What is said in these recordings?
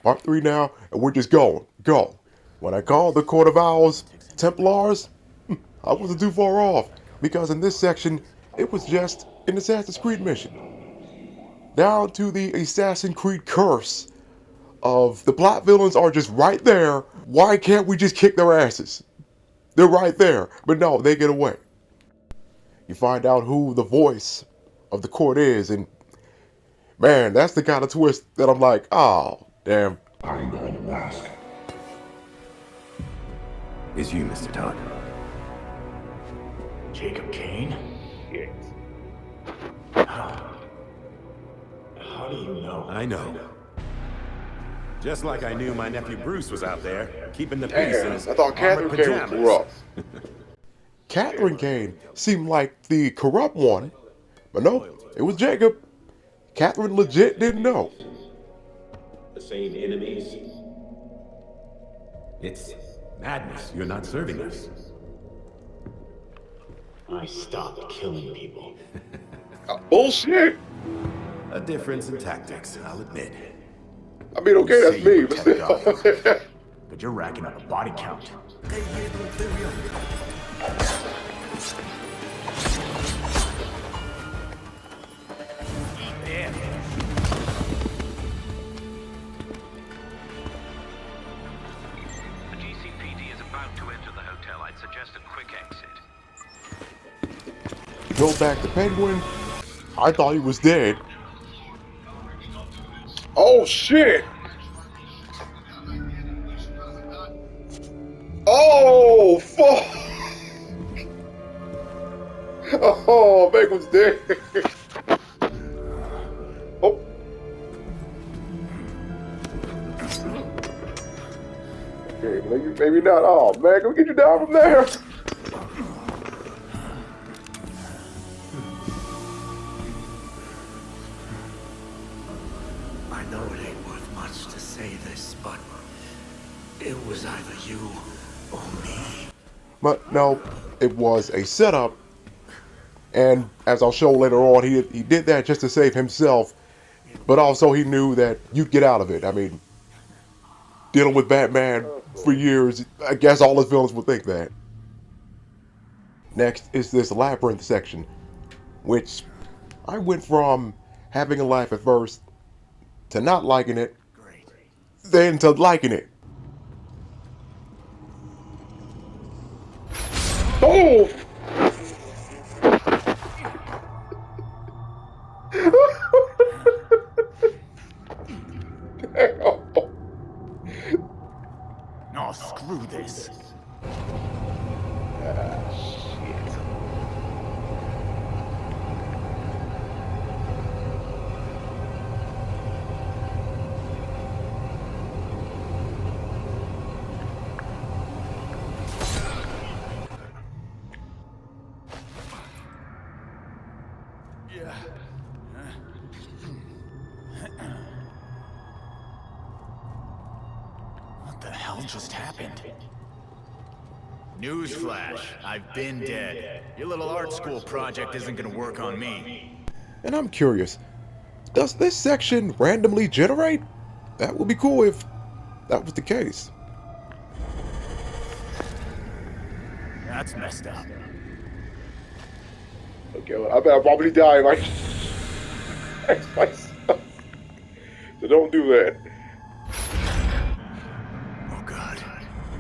Part 3 now, and we're just going. Go. When I called the Court of Owls Templars, I wasn't too far off, because in this section, it was just an Assassin's Creed mission. Down to the Assassin's Creed curse of the plot villains are just right there. Why can't we just kick their asses? They're right there, but no, they get away. You find out who the voice of the court is, and man, that's the kind of twist that I'm like, oh, damn. I'm going to ask. Is you, Mr. Todd? Jacob Kane? Yes. How do you know? I know. Just like I knew my nephew Bruce was out there, keeping the peace in his I thought Catherine armored Kane was corrupt. Catherine Kane seemed like the corrupt one, but no, it was Jacob. Catherine legit didn't know. The same enemies? It's madness. You're not serving us. I stopped killing people. Bullshit. A difference in tactics, I'll admit. I mean, okay, that's me, but still. But you're racking up a body count. The GCPD is about to enter the hotel. I'd suggest a quick exit. Go back to Penguin. I thought he was dead. Oh shit! Oh fuck! Oh, Penguin's dead. Oh. Okay, maybe not. Oh man, can we get you down from there? I know it ain't worth much to say this, but it was either you or me. But no, it was a setup, and as I'll show later on, he did that just to save himself, but also he knew that you'd get out of it. I mean, dealing with Batman for years, I guess all his villains would think that. Next is this labyrinth section, which I went from having a laugh at first to not liking it, then to liking it. Oh! Oh, screw this. What the hell just happened? Newsflash, I've been dead. Your little art school project isn't gonna work on me. And I'm curious, does this section randomly generate? That would be cool if that was the case. That's messed up. Okay, well, I bet I'll probably die if I myself. So don't do that. Oh God,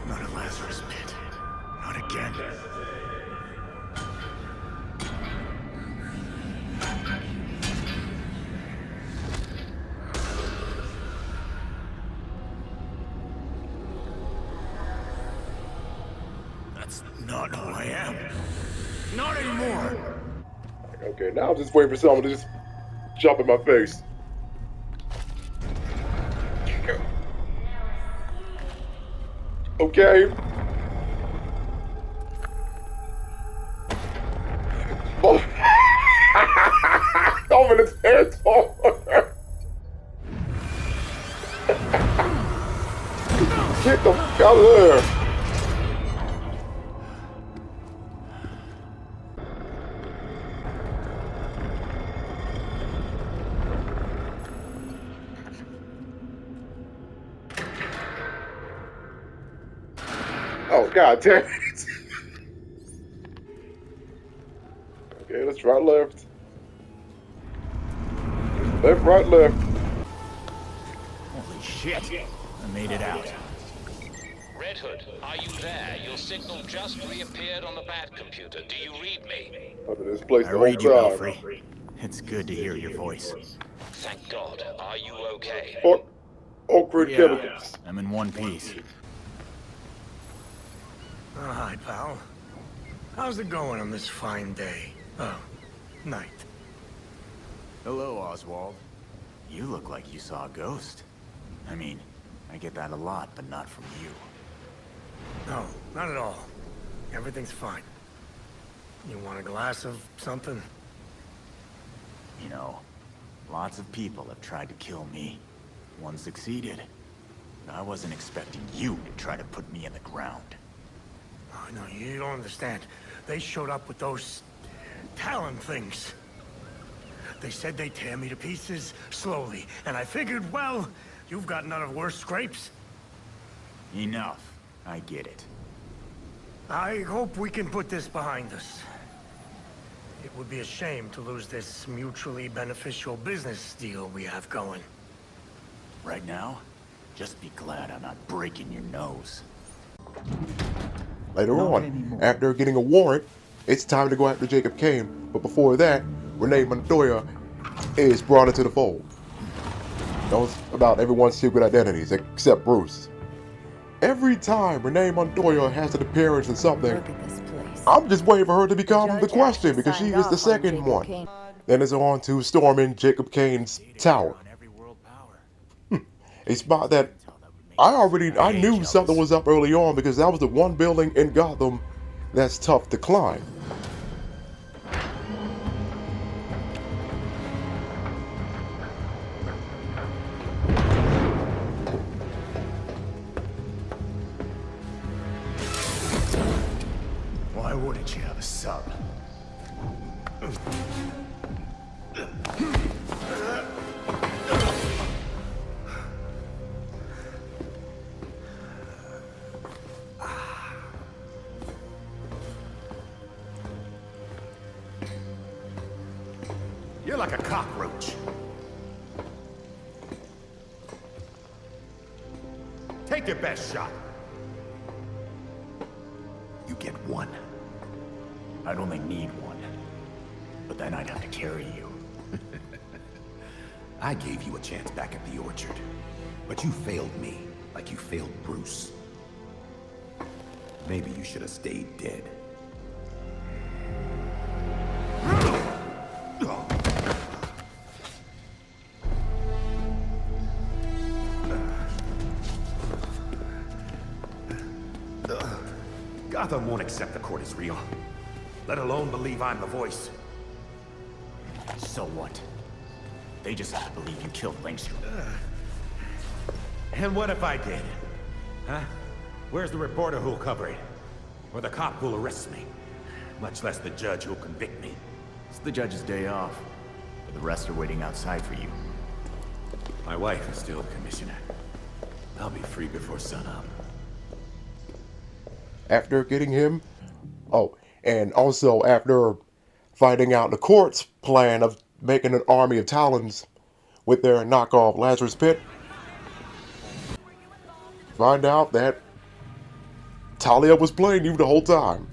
not a Lazarus pit. Not again. That's not who I am. Not anymore. Okay, now I'm just waiting for someone to just jump in my face. Okay. I'm in his head. Get the fuck out of there. God damn it. Okay, let's right, left. Left, right, left. Holy shit! I made it out. Red Hood, are you there? Your signal just reappeared on the bat computer. Do you read me? I've been in this place I the whole read you, time. Belfry. It's good to hear your voice. Thank God. Are you okay? Awkward Yeah, chemicals. I'm in one piece. Oh, hi, pal. How's it going on this fine day? Oh, night. Hello, Oswald. You look like you saw a ghost. I mean, I get that a lot, but not from you. No, not at all. Everything's fine. You want a glass of something? You know, lots of people have tried to kill me. One succeeded. But I wasn't expecting you to try to put me in the ground. Oh, no, you don't understand. They showed up with those talon things. They said they'd tear me to pieces slowly, and I figured, well, you've got none of worse scrapes. Enough. I get it. I hope we can put this behind us. It would be a shame to lose this mutually beneficial business deal we have going. Right now, just be glad I'm not breaking your nose. Later on, after getting a warrant, it's time to go after Jacob Kane. But before that, Renee Montoya is brought into the fold. Knows about everyone's secret identities except Bruce. Every time Renee Montoya has an appearance in something, I'm just waiting for her to become the question because she is the second one. Then it's on to storming Jacob Kane's tower. A spot that I knew something was up early on because that was the one building in Gotham that's tough to climb. Why wouldn't you have a sub? You're like a cockroach. Take your best shot. You get one. I'd only need one. But then I'd have to carry you. I gave you a chance back at the orchard, but you failed me, like you failed Bruce. Maybe you should have stayed dead. Gotham won't accept the court as real, let alone believe I'm the voice. So what? They just have to believe you killed Langstrom. And what if I did? Huh? Where's the reporter who'll cover it? Or the cop who'll arrest me? Much less the judge who'll convict me. It's the judge's day off. But the rest are waiting outside for you. My wife is still commissioner. I'll be free before sunup. After getting him, and also after finding out the court's plan of making an army of Talons with their knockoff Lazarus Pit, find out that Talia was playing you the whole time.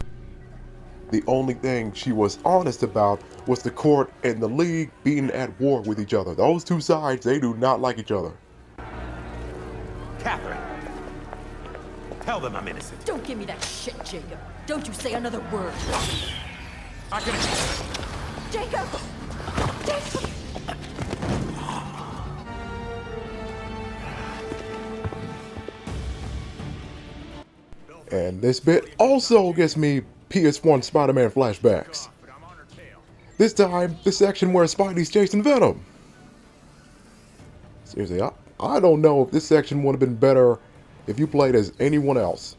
The only thing she was honest about was the court and the league being at war with each other. Those two sides, they do not like each other. Catherine, tell them I'm innocent. Don't give me that shit, Jacob. Don't you say another word. I can... Jacob! Jacob! And this bit also gets me PS1 Spider-Man flashbacks. This time, the section where Spidey's chasing Venom. Seriously, I don't know if this section would have been better if you played as anyone else.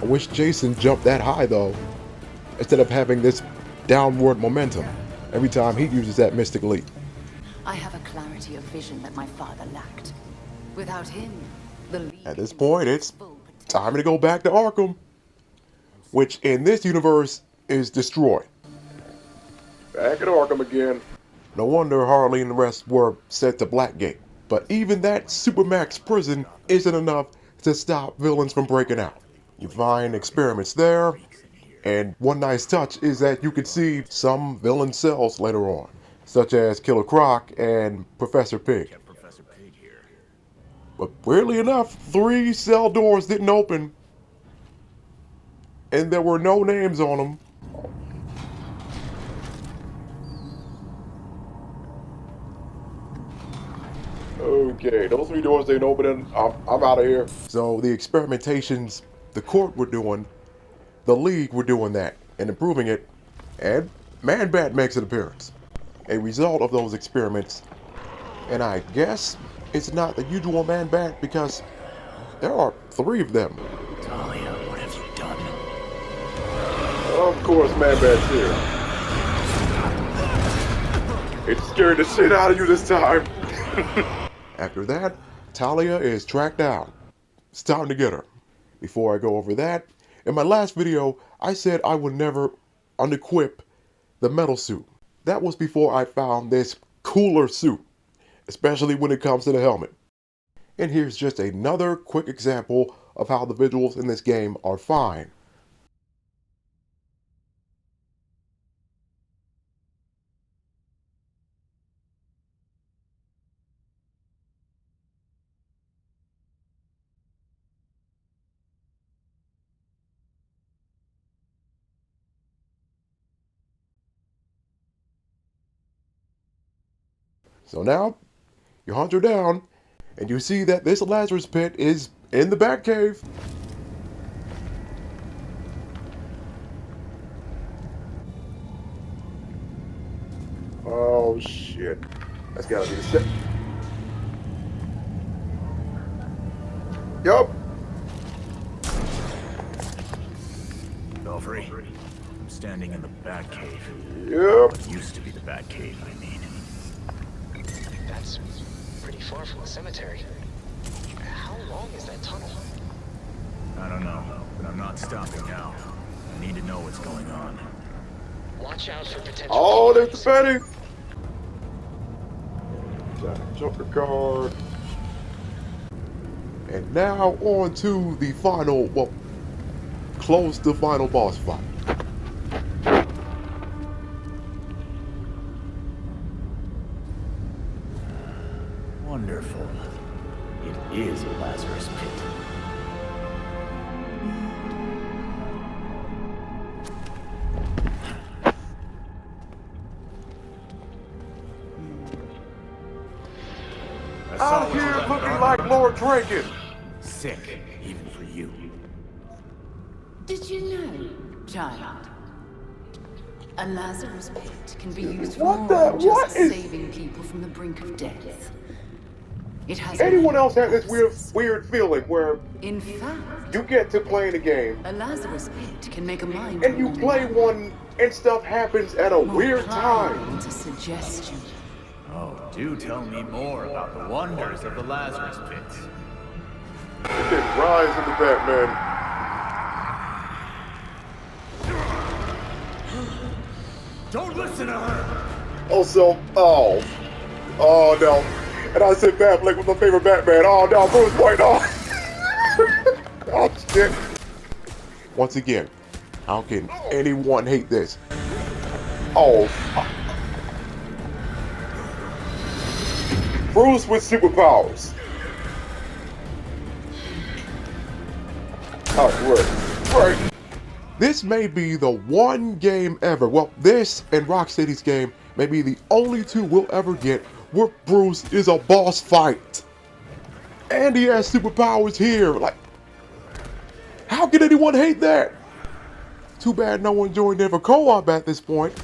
I wish Jason jumped that high though, instead of having this downward momentum every time he uses that mystic leap. I have a clarity of vision that my father lacked. Without him, the League At this point, it's full potential. time to go back to Arkham, which in this universe is destroyed. Back at Arkham again. No wonder Harley and the rest were sent to Blackgate. But even that Supermax prison isn't enough to stop villains from breaking out. You find experiments there, and one nice touch is that you can see some villain cells later on, such as Killer Croc and Professor Pig. But weirdly enough, 3 cell doors didn't open, and there were no names on them. Okay, those 3 doors didn't open, and I'm out of here. So the experimentations the court were doing, the League were doing that and improving it, and Man-Bat makes an appearance. A result of those experiments, and I guess it's not the usual Man-Bat because there are 3 of them. Talia, what have you done? Of course, Man-Bat's here. It scared the shit out of you this time. After that, Talia is tracked down. It's time to get her. Before I go over that, in my last video, I said I would never unequip the metal suit. That was before I found this cooler suit, especially when it comes to the helmet. And here's just another quick example of how the visuals in this game are fine. So now, you hunt her down, and you see that this Lazarus pit is in the Batcave. Oh shit. That's gotta be the set. Yup. Belfry, I'm standing in the Batcave. Yep. What used to be the Batcave, I mean. That's pretty far from the cemetery. How long is that tunnel? I don't know, but I'm not stopping now. I need to know what's going on. Watch out for potential. Oh, there's the Betty. Joker card. And now on to the final, well, close to final boss fight. Wonderful. It is a Lazarus pit. Out here looking like Lord Draken. Sick, even for you. Did you know, child? A Lazarus pit can be used for What more the- than just what is- saving people from the brink of death. It has Anyone many else had this purposes. weird feeling where In fact, you get to playing a game a Lazarus pit can make a mind and you play one and stuff happens at a weird time? to suggestion. Oh, do tell me more about the wonders of the Lazarus pits. It did rise into Batman. Don't listen to her! Also, oh no. And I said Batfleck was my favorite Batman. Oh no, Bruce Wayne, oh. Oh shit. Once again, how can anyone hate this? Oh, fuck. Bruce with superpowers. Oh, right. This may be the one game ever, well, this and Rocksteady's game may be the only 2 we'll ever get where Bruce is a boss fight. And he has superpowers here. Like, how can anyone hate that? Too bad no one joined in for co-op at this point.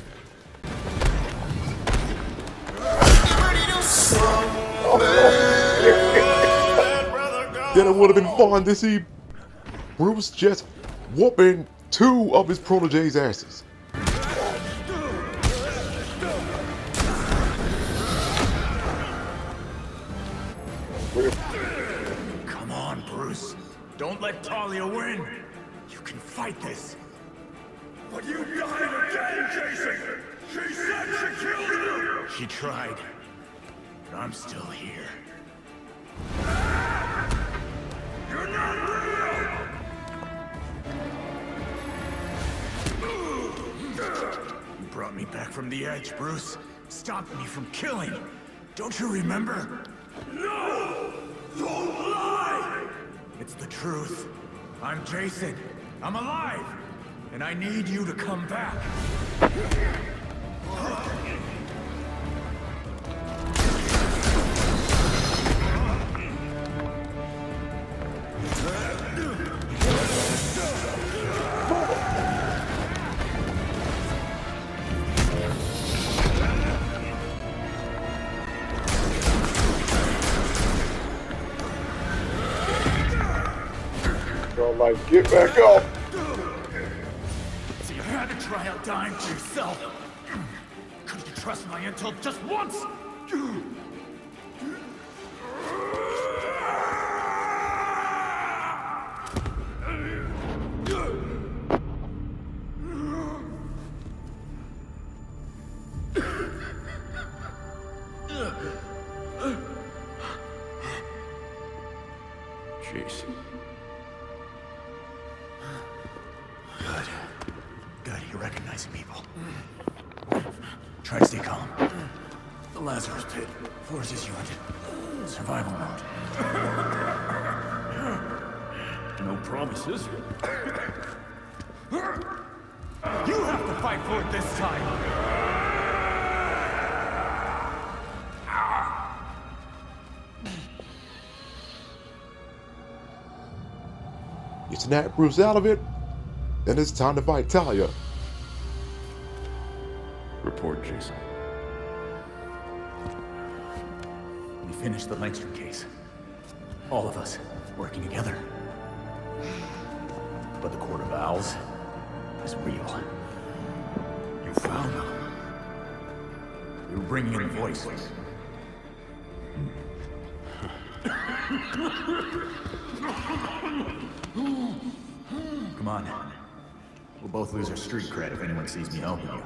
Then it would have been fun to see Bruce just whooping 2 of his protege's asses. Don't let Talia win. You can fight this. But you died again, Jason! She said she killed you! She tried. But I'm still here. You're not real! You brought me back from the edge, Bruce. Stopped me from killing. Don't you remember? No! Don't lie! It's the truth. I'm Jason. I'm alive. And I need you to come back. Y'all like, get back up! So you had to try out dying for yourself. Couldn't you trust my intel just once? Jason. Good, you're recognizing people. Try to stay calm. The Lazarus Pit, forces you into survival mode. No promises. You have to fight for it this time! You snap Bruce out of it, then it's time to fight Talia. Report, Jason. We finished the Langston case. All of us working together. But the Court of Owls is real. You found them. You were bringing in the voices. Come on. We'll both lose our street cred if anyone sees me helping you.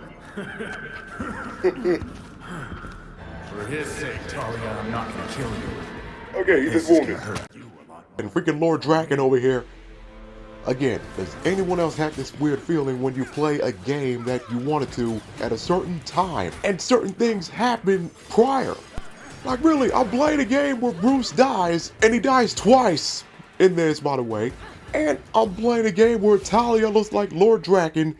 For his sake, Talia, I'm not gonna kill you. Okay, he just wounded. Hurt you a lot. And freaking Lord Draken over here. Again, does anyone else have this weird feeling when you play a game that you wanted to at a certain time and certain things happen prior? Like really, I'm playing a game where Bruce dies, and he dies twice in this, by the way. And I'm playing a game where Talia looks like Lord Draken.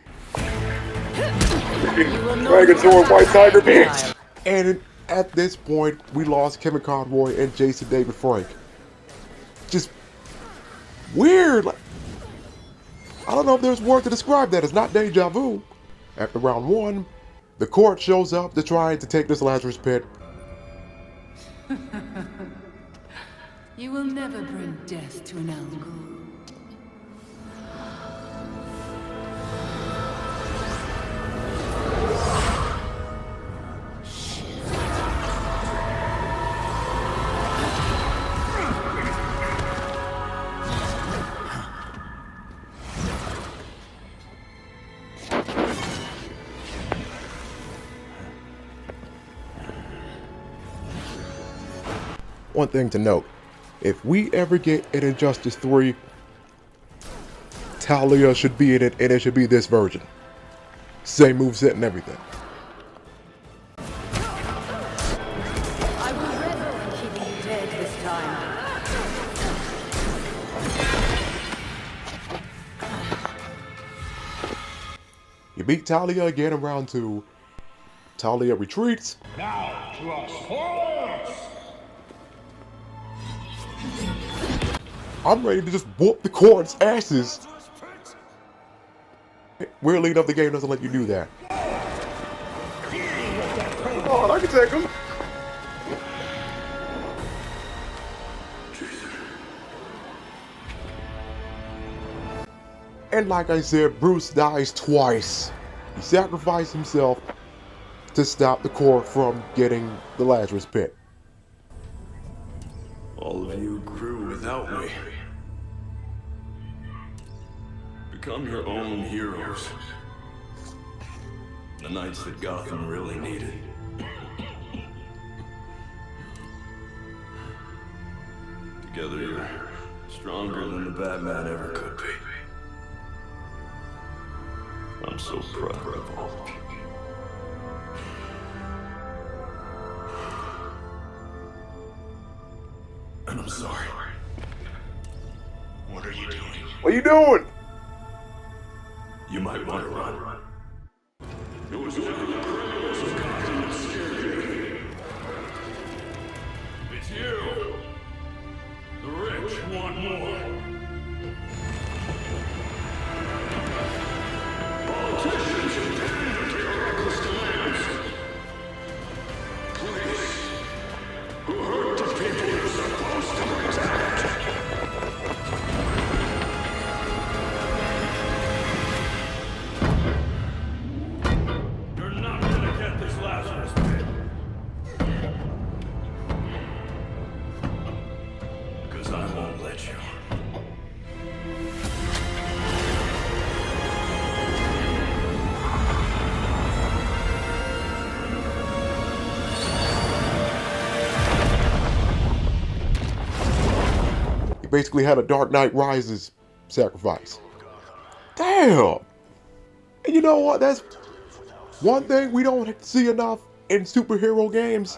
Dragon Sword, White Tiger bitch. And at this point, we lost Kevin Conroy and Jason David Frank. Just weird. Like, I don't know if there's word to describe that. It's not deja vu. After round one, the court shows up to try to take this Lazarus Pit. You will never bring death to an Al Ghul. One thing to note, if we ever get an Injustice 3, Talia should be in it, and it should be this version. Same moveset and everything. I will revel in keeping you dead this time. You beat Talia again in round 2. Talia retreats. Now to our sports! I'm ready to just whoop the court's asses. Weirdly enough, the game doesn't let you do that. Oh, I can take him. And like I said, Bruce dies twice. He sacrificed himself to stop the court from getting the Lazarus Pit. All of you grew without me. Become your own heroes. The knights that Gotham really needed. Together you're stronger than the Batman ever could be. I'm so proud of all of you. And I'm sorry. What are you doing? What are you doing? You might want to run. It was only the criminals of Gotham that scared me. It's you. The rich want more. Politicians who pander to your reckless demands. Police who hurt the people you're supposed to protect. You're not gonna get this Lazarus pit. Because I won't let you. He basically had a Dark Knight Rises sacrifice. Damn! And you know what? That's one thing we don't see enough in superhero games.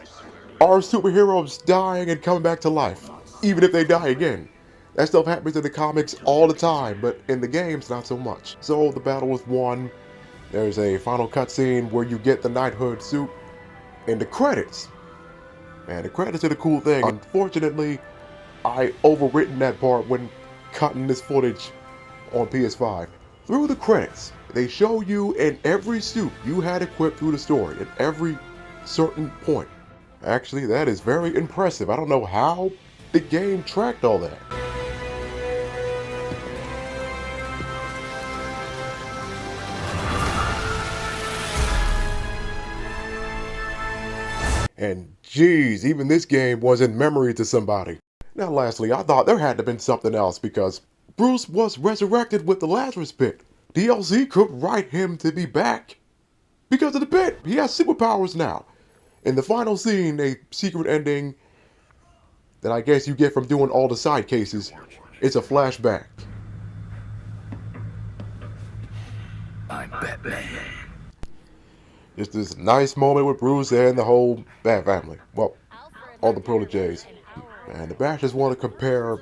Are superheroes dying and coming back to life, even if they die again. That stuff happens in the comics all the time, but in the games, not so much. So the battle was won. There's a final cutscene where you get the knighthood suit and the credits. And the credits are the cool thing. Unfortunately, I overwritten that part when cutting this footage on PS5. Through the credits, they show you in every suit you had equipped through the story, at every certain point. Actually, that is very impressive. I don't know how the game tracked all that. And geez, even this game was in memory to somebody. Now lastly, I thought there had to have been something else because Bruce was resurrected with the Lazarus Pit. DLC could write him to be back because of the pit. He has superpowers now. In the final scene, a secret ending that I guess you get from doing all the side cases, it's a flashback. I'm Batman. Just this nice moment with Bruce and the whole Bat family. Well, all the proteges. And the Bashers want to compare,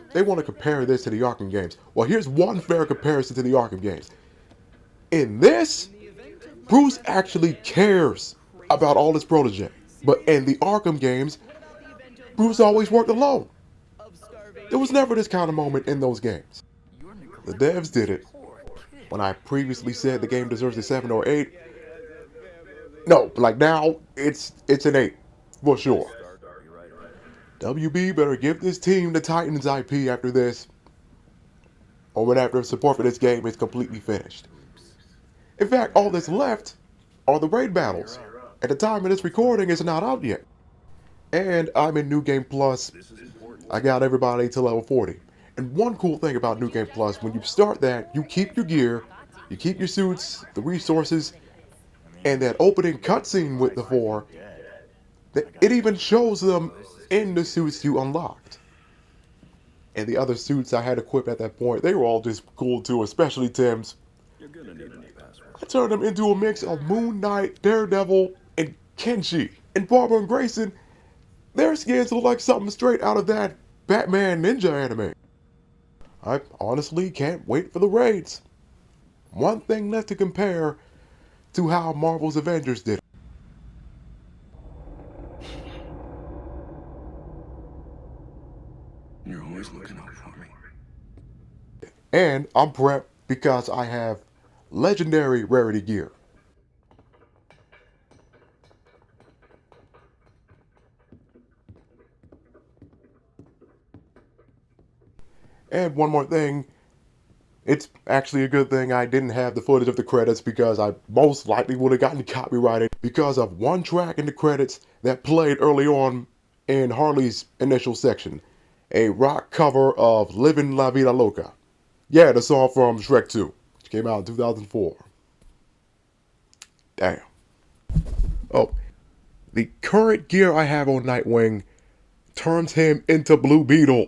this to the Arkham games. Well, here's one fair comparison to the Arkham games. In this, Bruce actually cares about all his protege. But in the Arkham games, Bruce always worked alone. There was never this kind of moment in those games. The devs did it. When I previously said the game deserves a 7 or 8, no, like now, it's an 8, for sure. WB better give this team the Titans IP after this, or when after support for this game is completely finished. In fact, all that's left are the raid battles. At the time of this recording, it's not out yet. And I'm in New Game Plus. I got everybody to level 40. And one cool thing about New Game Plus, when you start that, you keep your gear, you keep your suits, the resources, and that opening cutscene with the 4, it even shows them in the suits you unlocked. And the other suits I had equipped at that point, they were all just cool too, especially Tim's. I turned them into a mix of Moon Knight, Daredevil, and Kenshi. And Barbara and Grayson, their skins look like something straight out of that Batman Ninja anime. I honestly can't wait for the raids. One thing left to compare to how Marvel's Avengers did. You're always looking out for me. And I'm prepped because I have legendary rarity gear. And one more thing, it's actually a good thing I didn't have the footage of the credits because I most likely would have gotten copyrighted because of one track in the credits that played early on in Harley's initial section. A rock cover of Livin' La Vida Loca. Yeah, the song from Shrek 2. which came out in 2004. Damn. Oh, the current gear I have on Nightwing turns him into Blue Beetle.